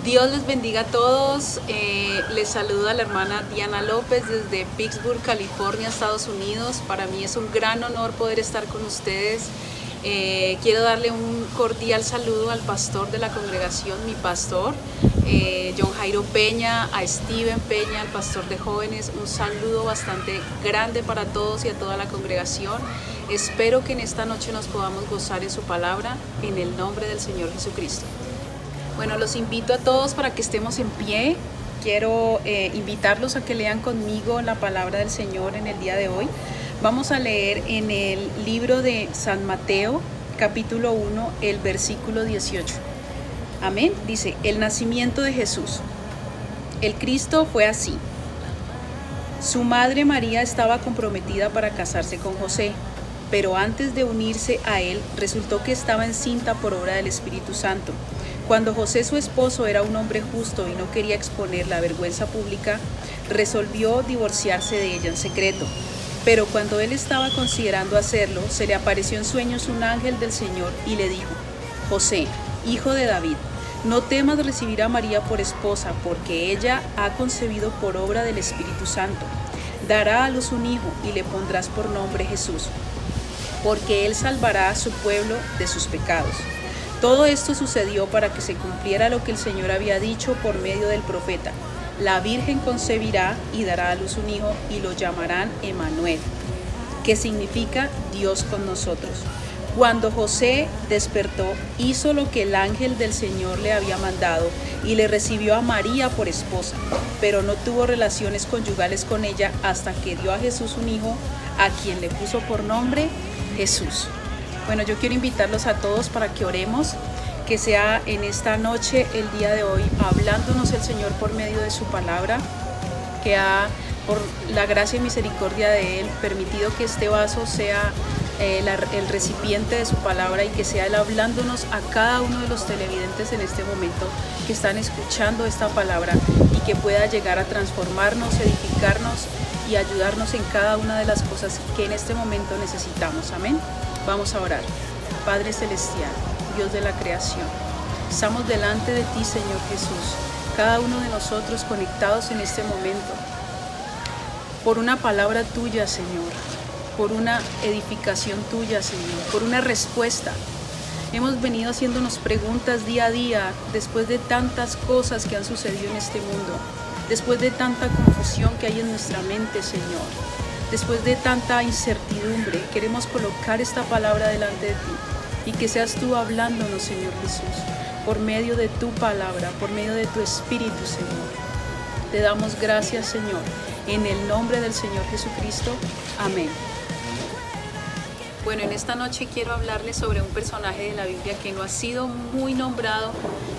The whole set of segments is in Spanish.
Dios les bendiga a todos. Les saluda la hermana Diana López desde Pittsburgh, California, Estados Unidos. Para mí es un gran honor poder estar con ustedes. Quiero darle un cordial saludo al pastor de la congregación, mi pastor, John Jairo Peña, a Steven Peña, el pastor de jóvenes. Un saludo bastante grande para todos y a toda la congregación. Espero que en esta noche nos podamos gozar en su palabra, en el nombre del Señor Jesucristo. Bueno, los invito a todos para que estemos en pie. Quiero invitarlos a que lean conmigo la palabra del Señor en el día de hoy. Vamos a leer en el libro de San Mateo, capítulo 1, el versículo 18. Amén. Dice, el nacimiento de Jesús. El Cristo fue así. Su madre María estaba comprometida para casarse con José, pero antes de unirse a él, resultó que estaba encinta por obra del Espíritu Santo. Cuando José, su esposo, era un hombre justo y no quería exponer la vergüenza pública, resolvió divorciarse de ella en secreto. Pero cuando él estaba considerando hacerlo, se le apareció en sueños un ángel del Señor y le dijo, José, hijo de David, no temas recibir a María por esposa, porque ella ha concebido por obra del Espíritu Santo. Dará a luz un hijo y le pondrás por nombre Jesús, porque él salvará a su pueblo de sus pecados. Todo esto sucedió para que se cumpliera lo que el Señor había dicho por medio del profeta. La Virgen concebirá y dará a luz un hijo y lo llamarán Emmanuel, que significa Dios con nosotros. Cuando José despertó, hizo lo que el ángel del Señor le había mandado y le recibió a María por esposa, pero no tuvo relaciones conyugales con ella hasta que dio a Jesús un hijo, a quien le puso por nombre Jesús. Bueno, yo quiero invitarlos a todos para que oremos, que sea en esta noche, el día de hoy, hablándonos el Señor por medio de su palabra, que ha, por la gracia y misericordia de Él, permitido que este vaso sea el recipiente de su palabra y que sea Él hablándonos a cada uno de los televidentes en este momento que están escuchando esta palabra y que pueda llegar a transformarnos, edificarnos y ayudarnos en cada una de las cosas que en este momento necesitamos. Amén. Vamos a orar. Padre Celestial, Dios de la creación, estamos delante de ti, Señor Jesús, cada uno de nosotros conectados en este momento, por una palabra tuya, Señor, por una edificación tuya, Señor, por una respuesta. Hemos venido haciéndonos preguntas día a día después de tantas cosas que han sucedido en este mundo, después de tanta confusión que hay en nuestra mente, Señor. Después de tanta incertidumbre, queremos colocar esta palabra delante de ti y que seas tú hablándonos, Señor Jesús, por medio de tu palabra, por medio de tu Espíritu, Señor. Te damos gracias, Señor, en el nombre del Señor Jesucristo. Amén. Bueno, en esta noche quiero hablarles sobre un personaje de la Biblia que no ha sido muy nombrado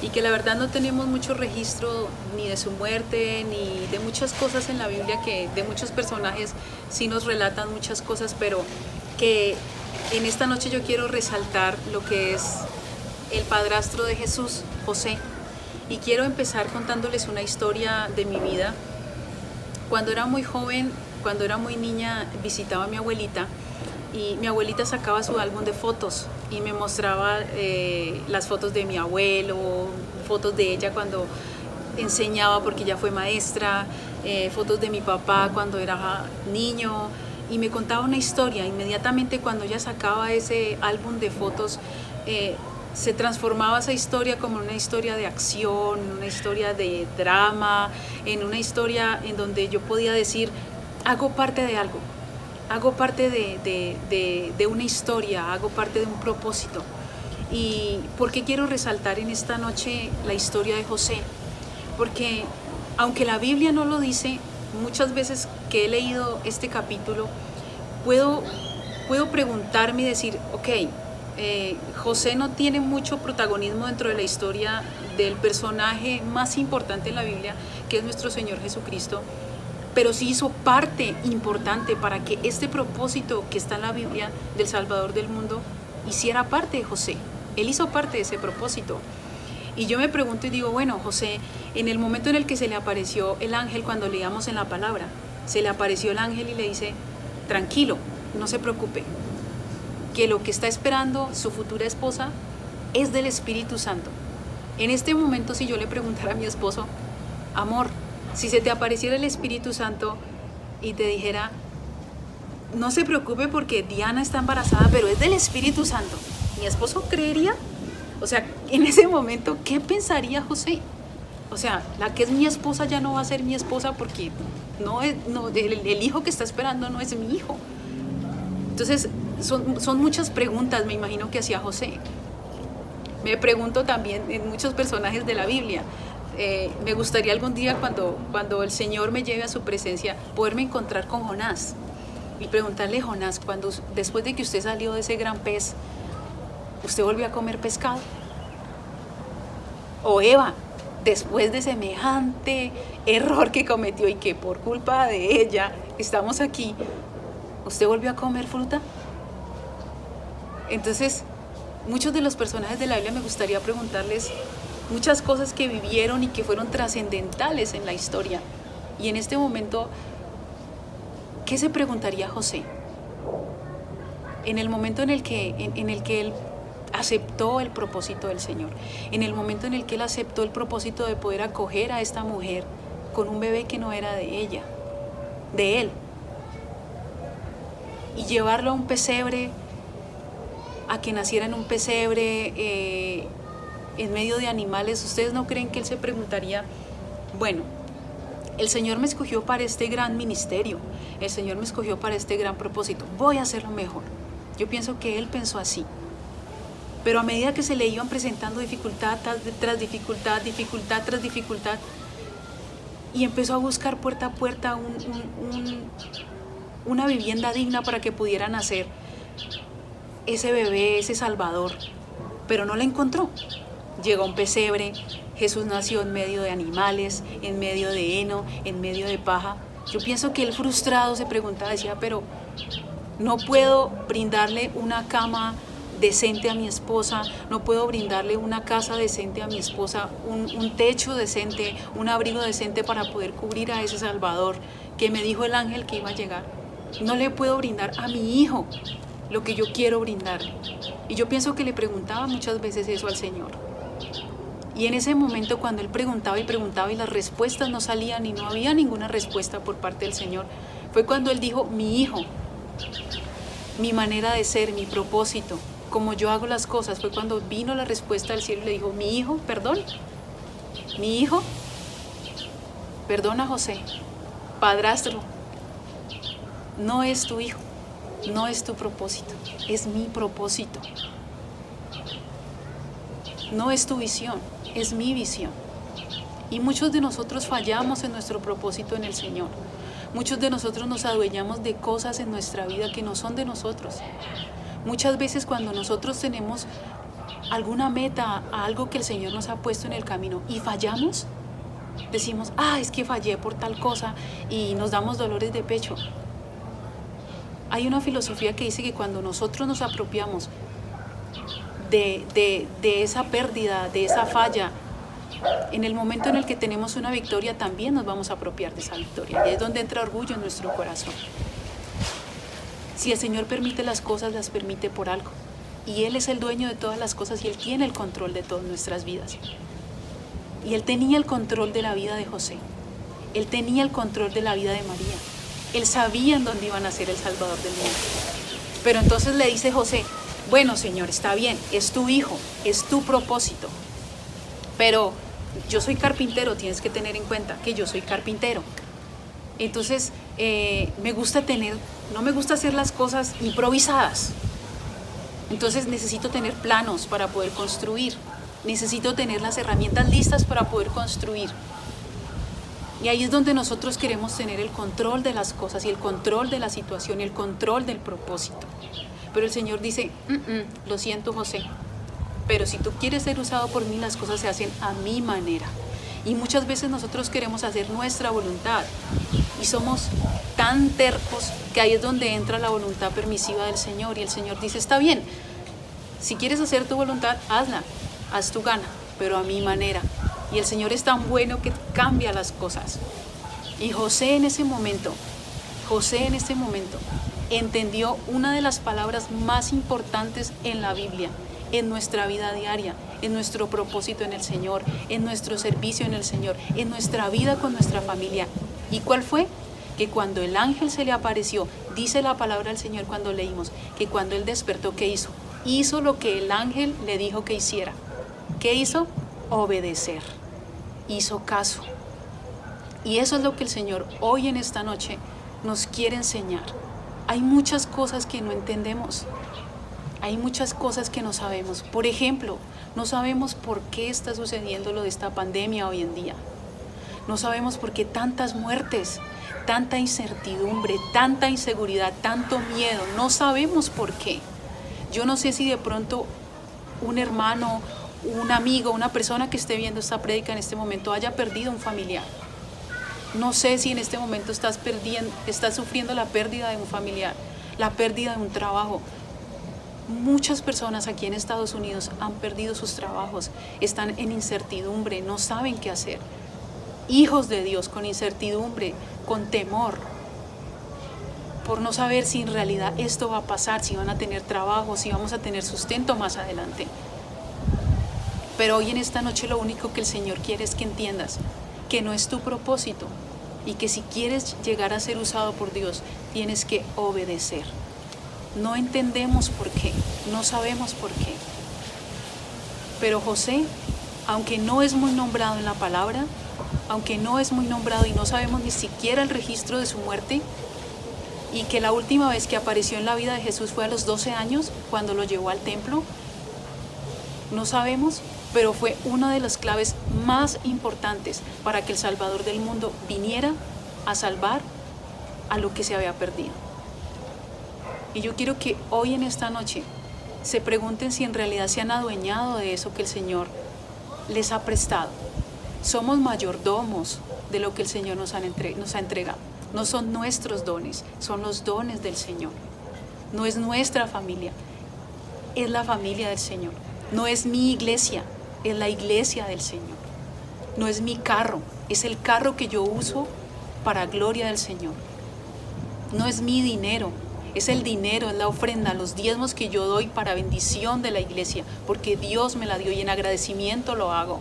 y que la verdad no tenemos mucho registro ni de su muerte ni de muchas cosas en la Biblia, que de muchos personajes sí nos relatan muchas cosas, pero que en esta noche yo quiero resaltar lo que es el padrastro de Jesús, José, y quiero empezar contándoles una historia de mi vida. Cuando era muy joven, cuando era muy niña, visitaba a mi abuelita. Y mi abuelita sacaba su álbum de fotos y me mostraba las fotos de mi abuelo, fotos de ella cuando enseñaba porque ella fue maestra, fotos de mi papá cuando era niño, y me contaba una historia. Inmediatamente cuando ella sacaba ese álbum de fotos, se transformaba esa historia como una historia de acción, una historia de drama, en una historia en donde yo podía decir, hago parte de algo. Hago parte de una historia, hago parte de un propósito. ¿Y por qué quiero resaltar en esta noche la historia de José? Porque aunque la Biblia no lo dice, muchas veces que he leído este capítulo, puedo preguntarme y decir, ok, José no tiene mucho protagonismo dentro de la historia del personaje más importante en la Biblia, que es nuestro Señor Jesucristo, pero sí hizo parte importante para que este propósito que está en la Biblia del Salvador del mundo hiciera parte de José. Él hizo parte de ese propósito. Y yo me pregunto y digo, bueno, José, en el momento en el que se le apareció el ángel, cuando leíamos en la palabra, se le apareció el ángel y le dice, tranquilo, no se preocupe, que lo que está esperando su futura esposa es del Espíritu Santo. En este momento, si yo le preguntara a mi esposo, amor, si se te apareciera el Espíritu Santo y te dijera, no se preocupe porque Diana está embarazada, pero es del Espíritu Santo, ¿mi esposo creería? O sea, en ese momento, ¿qué pensaría José? O sea, la que es mi esposa ya no va a ser mi esposa porque el hijo que está esperando no es mi hijo. Entonces, son muchas preguntas, me imagino, que hacía José. Me pregunto también en muchos personajes de la Biblia. Me gustaría algún día cuando el Señor me lleve a su presencia, poderme encontrar con Jonás y preguntarle, Jonás, después de que usted salió de ese gran pez, ¿usted volvió a comer pescado? O Eva, después de semejante error que cometió y que por culpa de ella estamos aquí, ¿usted volvió a comer fruta? Entonces, muchos de los personajes de la Biblia me gustaría preguntarles muchas cosas que vivieron y que fueron trascendentales en la historia. Y en este momento, ¿qué se preguntaría José? En el momento en el que él aceptó el propósito del Señor, en el momento en el que él aceptó el propósito de poder acoger a esta mujer con un bebé que no era de ella, de él, y llevarlo a un pesebre, a que naciera en un pesebre en medio de animales. ¿Ustedes no creen que él se preguntaría, bueno, el Señor me escogió para este gran ministerio, el Señor me escogió para este gran propósito, voy a hacerlo mejor? Yo pienso que él pensó así. Pero a medida que se le iban presentando dificultad tras dificultad, dificultad tras dificultad, y empezó a buscar puerta a puerta una vivienda digna para que pudiera nacer ese bebé, ese Salvador, pero no la encontró. Llegó a un pesebre, Jesús nació en medio de animales, en medio de heno, en medio de paja. Yo pienso que él frustrado se preguntaba, decía, pero no puedo brindarle una cama decente a mi esposa, no puedo brindarle una casa decente a mi esposa, un techo decente, un abrigo decente para poder cubrir a ese Salvador que me dijo el ángel que iba a llegar. No le puedo brindar a mi hijo lo que yo quiero brindarle. Y yo pienso que le preguntaba muchas veces eso al Señor. Y en ese momento, cuando él preguntaba y las respuestas no salían y no había ninguna respuesta por parte del Señor, fue cuando él dijo, mi hijo, mi manera de ser, mi propósito, como yo hago las cosas. Fue cuando vino la respuesta del cielo y le dijo, mi hijo, perdón, mi hijo, perdona José, padrastro, no es tu hijo, no es tu propósito, es mi propósito. No es tu visión, es mi visión. Y muchos de nosotros fallamos en nuestro propósito en el Señor. Muchos de nosotros nos adueñamos de cosas en nuestra vida que no son de nosotros. Muchas veces cuando nosotros tenemos alguna meta, algo que el Señor nos ha puesto en el camino y fallamos, decimos, es que fallé por tal cosa y nos damos dolores de pecho. Hay una filosofía que dice que cuando nosotros nos apropiamos de esa pérdida, de esa falla, en el momento en el que tenemos una victoria también nos vamos a apropiar de esa victoria, y es donde entra orgullo en nuestro corazón. Si el Señor permite las cosas, las permite por algo, y Él es el dueño de todas las cosas y Él tiene el control de todas nuestras vidas. Y Él tenía el control de la vida de José, Él tenía el control de la vida de María, Él sabía en dónde iba a nacer el Salvador del mundo. Pero entonces le dice José, bueno, Señor, está bien, es tu hijo, es tu propósito, pero yo soy carpintero, tienes que tener en cuenta que yo soy carpintero. Entonces, no me gusta hacer las cosas improvisadas. Entonces necesito tener planos para poder construir, necesito tener las herramientas listas para poder construir. Y ahí es donde nosotros queremos tener el control de las cosas y el control de la situación y el control del propósito. Pero el Señor dice, lo siento, José, pero si tú quieres ser usado por mí, las cosas se hacen a mi manera. Y muchas veces nosotros queremos hacer nuestra voluntad y somos tan tercos que ahí es donde entra la voluntad permisiva del Señor. Y el Señor dice, está bien, si quieres hacer tu voluntad, hazla, haz tu gana, pero a mi manera. Y el Señor es tan bueno que cambia las cosas. Y José en ese momento entendió una de las palabras más importantes en la Biblia, en nuestra vida diaria, en nuestro propósito en el Señor, en nuestro servicio en el Señor, en nuestra vida con nuestra familia. ¿Y cuál fue? Que cuando el ángel se le apareció, dice la palabra del Señor cuando leímos, que cuando él despertó, ¿qué hizo? Hizo lo que el ángel le dijo que hiciera. ¿Qué hizo? Obedecer. Hizo caso. Y eso es lo que el Señor hoy en esta noche nos quiere enseñar. Hay muchas cosas que no entendemos. Hay muchas cosas que no sabemos. Por ejemplo, no sabemos por qué está sucediendo lo de esta pandemia hoy en día. No sabemos por qué tantas muertes, tanta incertidumbre, tanta inseguridad, tanto miedo. No sabemos por qué. Yo no sé si de pronto un hermano, un amigo, una persona que esté viendo esta prédica en este momento haya perdido un familiar. No sé si en este momento estás sufriendo la pérdida de un familiar, la pérdida de un trabajo. Muchas personas aquí en Estados Unidos han perdido sus trabajos, están en incertidumbre, no saben qué hacer. Hijos de Dios con incertidumbre, con temor, por no saber si en realidad esto va a pasar, si van a tener trabajo, si vamos a tener sustento más adelante. Pero hoy en esta noche lo único que el Señor quiere es que entiendas que no es tu propósito y que si quieres llegar a ser usado por Dios, tienes que obedecer. No entendemos por qué, no sabemos por qué. Pero José, aunque no es muy nombrado en la palabra, aunque no es muy nombrado y no sabemos ni siquiera el registro de su muerte, y que la última vez que apareció en la vida de Jesús fue a los 12 años, cuando lo llevó al templo, no sabemos, pero fue una de las claves más importantes para que el Salvador del mundo viniera a salvar a lo que se había perdido. Y yo quiero que hoy en esta noche se pregunten si en realidad se han adueñado de eso que el Señor les ha prestado. Somos mayordomos de lo que el Señor nos ha entregado. No son nuestros dones, son los dones del Señor. No es nuestra familia, es la familia del Señor. No es mi iglesia, es la iglesia del Señor. No es mi carro, es el carro que yo uso para gloria del Señor. No es mi dinero, es el dinero, es la ofrenda, los diezmos que yo doy para bendición de la iglesia, porque Dios me la dio y en agradecimiento lo hago.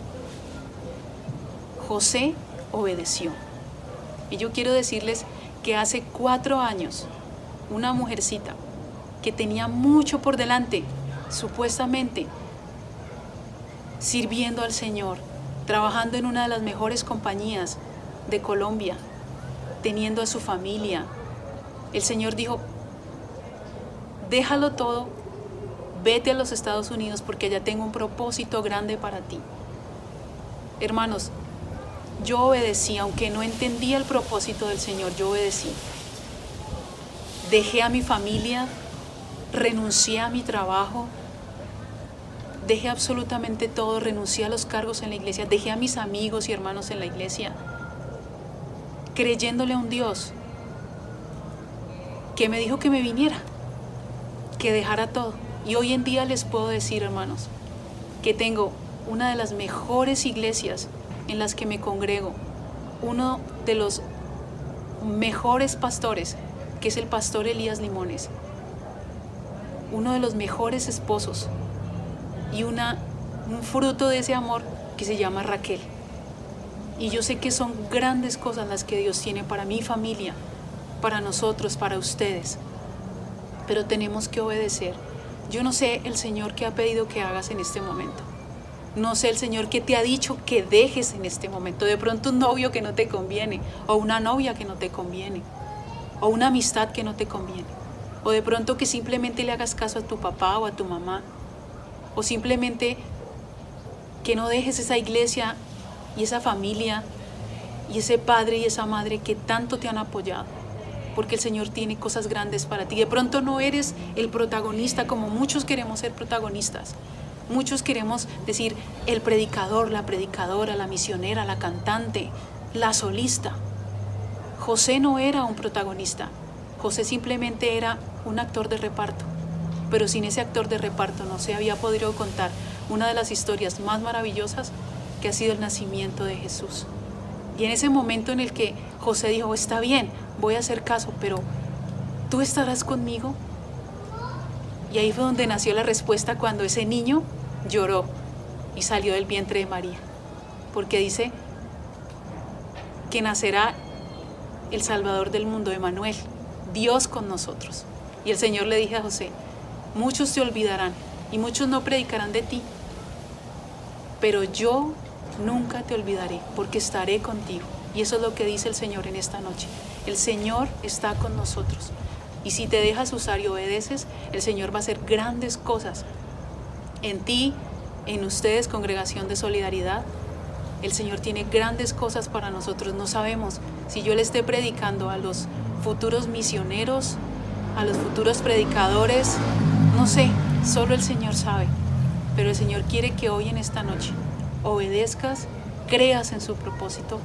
José obedeció. Y yo quiero decirles que hace 4 años, una mujercita que tenía mucho por delante, supuestamente, sirviendo al Señor, trabajando en una de las mejores compañías de Colombia, teniendo a su familia, el Señor dijo, déjalo todo, vete a los Estados Unidos porque allá tengo un propósito grande para ti. Hermanos, yo obedecí, aunque no entendía el propósito del Señor, yo obedecí. Dejé a mi familia, renuncié a mi trabajo, dejé absolutamente todo, renuncié a los cargos en la iglesia, dejé a mis amigos y hermanos en la iglesia, creyéndole a un Dios que me dijo que me viniera, que dejara todo. Y hoy en día les puedo decir, hermanos, que tengo una de las mejores iglesias en las que me congrego, uno de los mejores pastores, que es el pastor Elías Limones, uno de los mejores esposos y un fruto de ese amor que se llama Raquel. Y yo sé que son grandes cosas las que Dios tiene para mi familia, para nosotros, para ustedes, pero tenemos que obedecer. Yo no sé el Señor qué ha pedido que hagas en este momento. No sé el Señor qué te ha dicho que dejes en este momento. De pronto un novio que no te conviene, o una novia que no te conviene, o una amistad que no te conviene, o de pronto que simplemente le hagas caso a tu papá o a tu mamá, o simplemente que no dejes esa iglesia y esa familia y ese padre y esa madre que tanto te han apoyado, porque el Señor tiene cosas grandes para ti. De pronto no eres el protagonista como muchos queremos ser protagonistas. Muchos queremos decir el predicador, la predicadora, la misionera, la cantante, la solista. José no era un protagonista. José simplemente era un actor de reparto. Pero sin ese actor de reparto no se había podido contar una de las historias más maravillosas que ha sido el nacimiento de Jesús. Y en ese momento en el que José dijo, está bien, voy a hacer caso, pero ¿tú estarás conmigo? Y ahí fue donde nació la respuesta cuando ese niño lloró. y salió del vientre de María, porque dice que nacerá el Salvador del mundo, Emmanuel, Dios con nosotros. Y el Señor le dijo a José: muchos te olvidarán y muchos no predicarán de ti, pero yo nunca te olvidaré, porque estaré contigo. Y eso es lo que dice el Señor en esta noche. El Señor está con nosotros. Y si te dejas usar y obedeces, el Señor va a hacer grandes cosas en ti, en ustedes, congregación de solidaridad. El Señor tiene grandes cosas para nosotros. No sabemos si yo le esté predicando a los futuros misioneros, a los futuros predicadores, no sé, solo el Señor sabe. Pero el Señor quiere que hoy en esta noche obedezcas, creas en su propósito,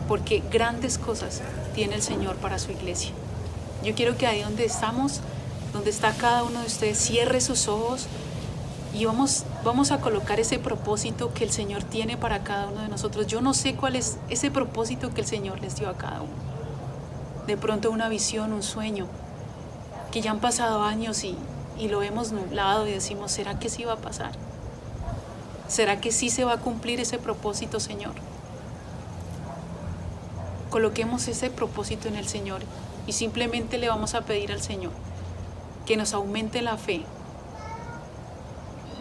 porque grandes cosas tiene el Señor para su iglesia. Yo quiero que ahí donde estamos, donde está cada uno de ustedes, cierre sus ojos y vamos a colocar ese propósito que el Señor tiene para cada uno de nosotros. Yo no sé cuál es ese propósito que el Señor les dio a cada uno. De pronto una visión, un sueño, que ya han pasado años y lo hemos nublado y decimos: ¿será que sí va a pasar? ¿Será que sí se va a cumplir ese propósito, Señor? Coloquemos ese propósito en el Señor y simplemente le vamos a pedir al Señor que nos aumente la fe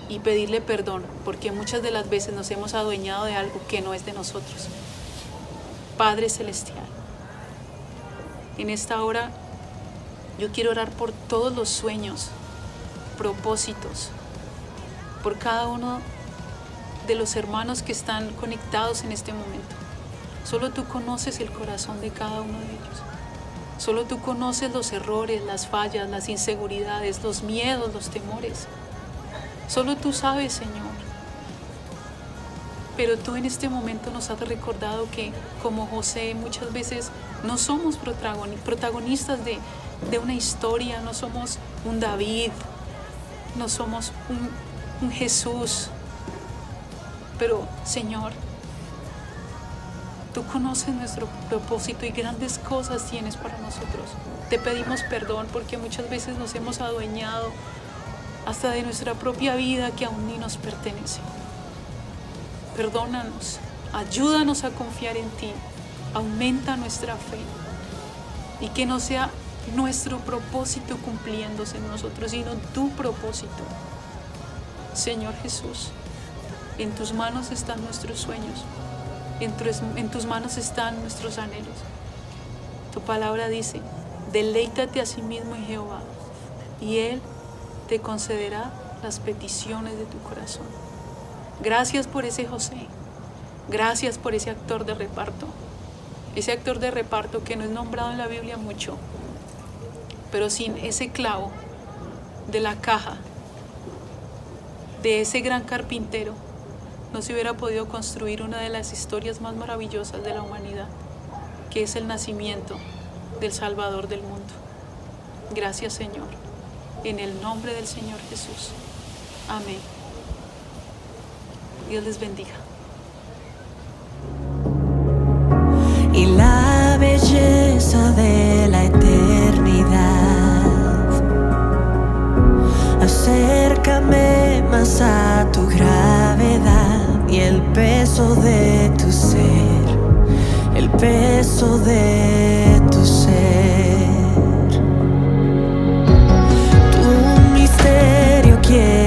y pedirle perdón, porque muchas de las veces nos hemos adueñado de algo que no es de nosotros. Padre Celestial, en esta hora yo quiero orar por todos los sueños, propósitos, por cada uno de los hermanos que están conectados en este momento. Solo tú conoces el corazón de cada uno de ellos. Solo tú conoces los errores, las fallas, las inseguridades, los miedos, los temores. Solo tú sabes, Señor. Pero tú en este momento nos has recordado que, como José, muchas veces no somos protagonistas de una historia, no somos un David, no somos un Jesús. Pero, Señor, tú conoces nuestro propósito y grandes cosas tienes para nosotros. Te pedimos perdón porque muchas veces nos hemos adueñado hasta de nuestra propia vida que aún ni nos pertenece. Perdónanos, ayúdanos a confiar en ti, aumenta nuestra fe y que no sea nuestro propósito cumpliéndose en nosotros, sino tu propósito. Señor Jesús, en tus manos están nuestros sueños, en tus manos están nuestros anhelos. Tu palabra dice: deleítate a sí mismo en Jehová y Él te concederá las peticiones de tu corazón. Gracias por ese José, gracias por ese actor de reparto que no es nombrado en la Biblia mucho, pero sin ese clavo de la caja de ese gran carpintero no se hubiera podido construir una de las historias más maravillosas de la humanidad, que es el nacimiento del Salvador del mundo. Gracias, Señor, en el nombre del Señor Jesús. Amén. Dios les bendiga. Y la belleza de la eternidad, acércame más a tu gravedad y el peso de tu ser, el peso de tu ser. Tu misterio quiero